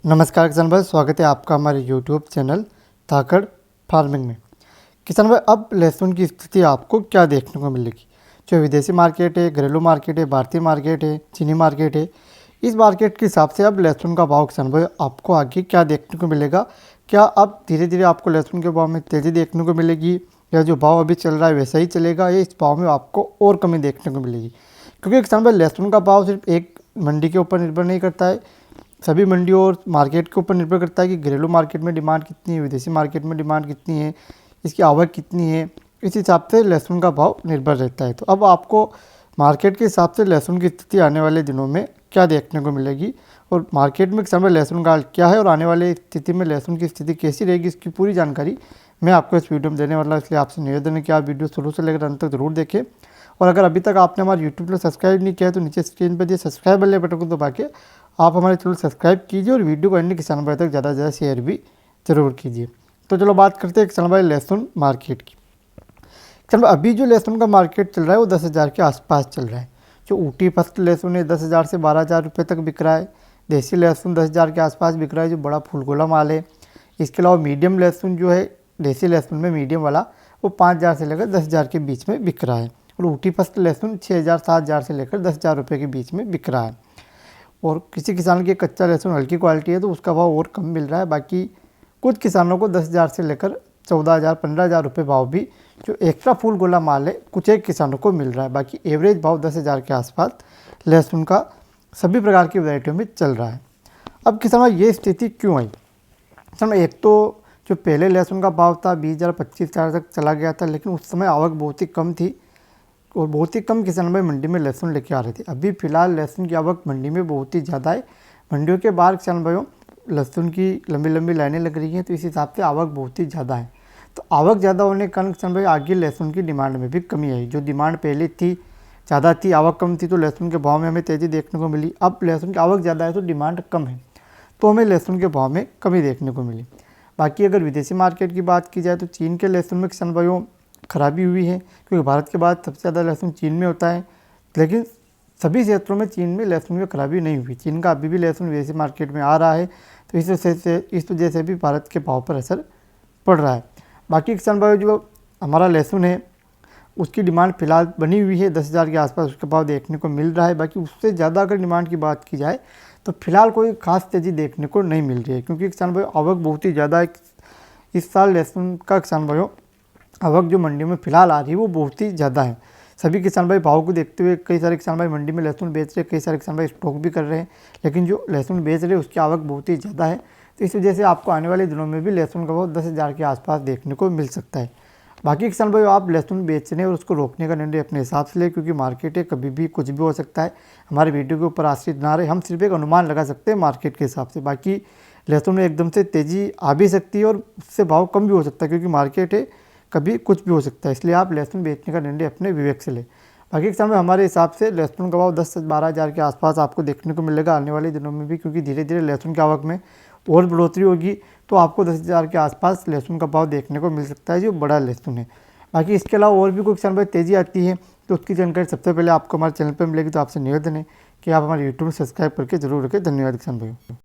नमस्कार किसान भाई, स्वागत है आपका हमारे यूट्यूब चैनल धाकड़ फार्मिंग में। किसान भाई, अब लहसुन की स्थिति आपको क्या देखने को मिलेगी? जो विदेशी मार्केट है, घरेलू मार्केट है, भारतीय मार्केट है, चीनी मार्केट है, इस मार्केट के हिसाब से अब लहसुन का भाव किसान भाई आपको आगे क्या देखने को मिलेगा? क्या अब धीरे धीरे आपको लहसुन के भाव में तेज़ी देखने को मिलेगी, या जो भाव अभी चल रहा है वैसा ही चलेगा, या इस भाव में आपको और कमी देखने को मिलेगी? क्योंकि किसान भाई, लहसुन का भाव सिर्फ एक मंडी के ऊपर निर्भर नहीं करता है, सभी मंडियों और मार्केट के ऊपर निर्भर करता है कि घरेलू मार्केट में डिमांड कितनी है, विदेशी मार्केट में डिमांड कितनी है, इसकी आवक कितनी है। इस हिसाब से लहसुन का भाव निर्भर रहता है। तो अब आपको मार्केट के हिसाब से लहसुन की स्थिति आने वाले दिनों में क्या देखने को मिलेगी, और मार्केट में किस समय लहसुन का हाल क्या है, और आने वाली स्थिति में लहसुन की स्थिति कैसी रहेगी, इसकी पूरी जानकारी मैं आपको इस वीडियो में देने वाला हूं। इसलिए आपसे निवेदन है कि आप वीडियो शुरू से लेकर अंत तक जरूर देखें। और अगर अभी तक आपने हमारे यूट्यूब पर सब्सक्राइब नहीं किया है तो नीचे स्क्रीन पर दिए सब्सक्राइब वाले बटन को दबा के आप हमारे चैनल सब्सक्राइब कीजिए, और वीडियो को अन्य किसान भाई तक ज़्यादा से ज़्यादा शेयर भी जरूर कीजिए। तो चलो बात करते हैं किसान भाई लहसुन मार्केट की। किसान भाई, अभी जो लहसुन का मार्केट चल रहा है वो 10,000 के आसपास चल रहा है। जो ऊटी फस्त लहसुन है 10,000 से 12,000 रुपये तक बिक रहा है। देसी लहसुन 10,000 के आसपास बिक रहा है, जो बड़ा फूलगोला माल है। इसके अलावा मीडियम लहसुन जो है, देसी लहसुन में मीडियम वाला, वो 5,000 से लेकर 10,000 के बीच में बिक रहा है। और ऊटी फस्त लहसुन 6,000 7,000 से लेकर 10,000 रुपये के बीच में बिक रहा है। और किसी किसान के कच्चा लहसुन हल्की क्वालिटी है तो उसका भाव और कम मिल रहा है। बाकी कुछ किसानों को 10,000 से लेकर 14,000 15,000 रुपये भाव भी जो एक्स्ट्रा फूल गोला माल है कुछ एक किसानों को मिल रहा है। बाकी एवरेज भाव 10,000 के आसपास लहसुन का सभी प्रकार की वैरायटियों में चल रहा है। अब किसानों ये स्थिति क्यों आई? किसान एक तो जो पहले लहसुन का भाव था 20,000 25,000 तक चला गया था, लेकिन उस समय आवक बहुत ही कम थी और बहुत ही कम किसान भाई मंडी में लहसुन लेके आ रहे थे। अभी फ़िलहाल लहसुन की आवक मंडी में बहुत ही ज़्यादा है। मंडियों के बाहर किसान भाइयों लहसुन की लंबी लंबी लाइनें लग रही हैं, तो इस हिसाब से आवक बहुत ही ज़्यादा है। तो आवक ज़्यादा होने के कारण किसान भाई आगे लहसुन की डिमांड में भी कमी आई। जो डिमांड पहले थी ज़्यादा थी, आवक कम थी, तो लहसुन के भाव में हमें तेज़ी देखने को मिली। अब लहसुन की आवक ज़्यादा है तो डिमांड कम है, तो हमें लहसुन के भाव में कमी देखने को मिली। बाकी अगर विदेशी मार्केट की बात की जाए तो चीन के लहसुन में किसान भाइयों खराबी हुई है, क्योंकि भारत के बाद सबसे ज़्यादा लहसुन चीन में होता है। लेकिन सभी क्षेत्रों में चीन में लहसुन में खराबी नहीं हुई। चीन का अभी भी लहसुन विदेशी मार्केट में आ रहा है, तो इस वजह से भी भारत के भाव पर असर पड़ रहा है। बाकी किसान भाई जो हमारा लहसुन है उसकी डिमांड फ़िलहाल बनी हुई है 10,000 के आसपास उसका भाव देखने को मिल रहा है। बाकी उससे ज़्यादा अगर डिमांड की बात की जाए तो फिलहाल कोई खास तेज़ी देखने को नहीं मिल रही है, क्योंकि किसान भाई आवक बहुत ही ज़्यादा है। इस साल लहसुन का किसान भाइयों आवक जो मंडी में फ़िलहाल आ रही है वो बहुत ही ज़्यादा है। सभी किसान भाई भाव को देखते हुए कई सारे किसान भाई मंडी में लहसुन बेच रहे हैं, कई सारे किसान भाई स्टॉक भी कर रहे हैं, लेकिन जो लहसुन बेच रहे हैं उसकी आवक बहुत ही ज़्यादा है। तो इस वजह से आपको आने वाले दिनों में भी लहसुन का भाव 10,000 के आसपास देखने को मिल सकता है। बाकी किसान भाई आप लहसुन बेचने और उसको रोकने का निर्णय अपने हिसाब से ले, क्योंकि मार्केट है, कभी भी कुछ भी हो सकता है। हमारे वीडियो के ऊपर आश्रित ना रहे, हम सिर्फ एक अनुमान लगा सकते हैं मार्केट के हिसाब से। बाकी लहसुन में एकदम से तेज़ी आ भी सकती है और उससे भाव कम भी हो सकता है, क्योंकि मार्केट है, कभी कुछ भी हो सकता है। इसलिए आप लहसुन बेचने का निर्णय अपने विवेक से लें। बाकी किसान भाई हमारे हिसाब से लहसुन का भाव 10 से 12,000 के आसपास आपको देखने को मिलेगा आने वाले दिनों में भी, क्योंकि धीरे धीरे लहसुन की आवक में और बढ़ोतरी होगी, तो आपको 10,000 के आसपास लहसुन का भाव देखने को मिल सकता है जो बड़ा लहसुन है। बाकी इसके अलावा और भी कोई किसान भाई तेज़ी आती है तो उसकी जानकारी सबसे पहले आपको हमारे चैनल पर मिलेगी। तो आपसे निवेदन है कि आप हमारे यूट्यूब में सब्सक्राइब करके जरूर रखें। धन्यवाद किसान भाई।